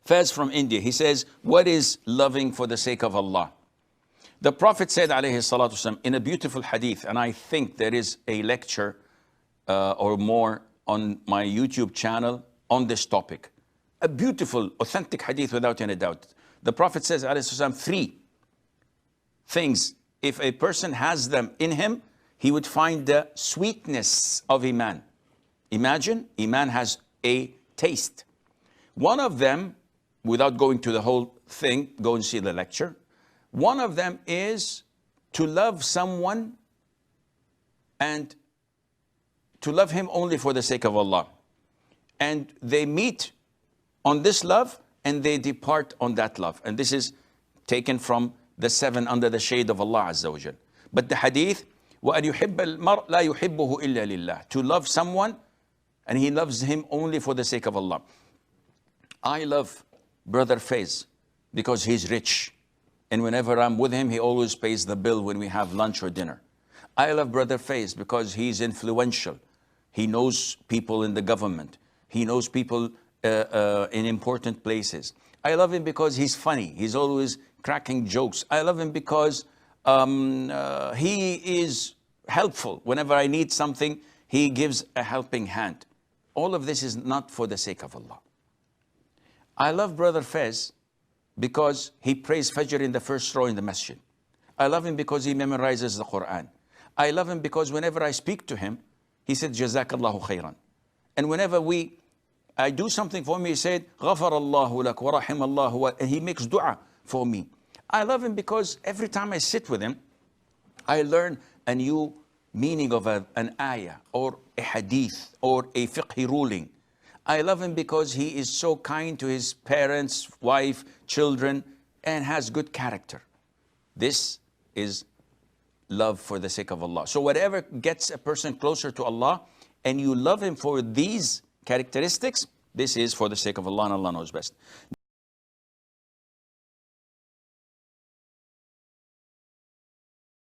Faiz from India, he says, what is loving for the sake of Allah? The Prophet said, alayhi salatu wasalam, in a beautiful hadith, and I think there is a lecture or more on my YouTube channel on this topic. A beautiful, authentic hadith without any doubt. The Prophet says, alayhi salatu wasalam, 3 things, if a person has them in him, he would find the sweetness of Iman. Imagine, Iman has a taste. One of them, without going to the whole thing, go and see the lecture. One of them is to love someone and to love him only for the sake of Allah. And they meet on this love and they depart on that love. And this is taken from the 7 under the shade of Allah Azza wa Jal. But the hadith, وَأَنْ يُحِبَّ الْمَرْءَ لَا يُحِبُّهُ إِلَّا لِلَّهِ. To love someone and he loves him only for the sake of Allah. I love Brother Faiz because he's rich. And whenever I'm with him, he always pays the bill when we have lunch or dinner. I love Brother Faiz because he's influential. He knows people in the government. He knows people in important places. I love him because he's funny. He's always cracking jokes. I love him because he is helpful. Whenever I need something, he gives a helping hand. All of this is not for the sake of Allah. I love Brother Faiz because he prays Fajr in the first row in the masjid. I love him because he memorizes the Quran. I love him because whenever I speak to him, he said, Jazakallahu khairan. And whenever I do something for him, he said, Ghafarallahu lak wa rahimallahu, and he makes dua for me. I love him because every time I sit with him, I learn a new meaning of an ayah or a hadith or a fiqh ruling. I love him because he is so kind to his parents, wife, children, and has good character. This is love for the sake of Allah. So whatever gets a person closer to Allah and you love him for these characteristics, this is for the sake of Allah, and Allah knows best.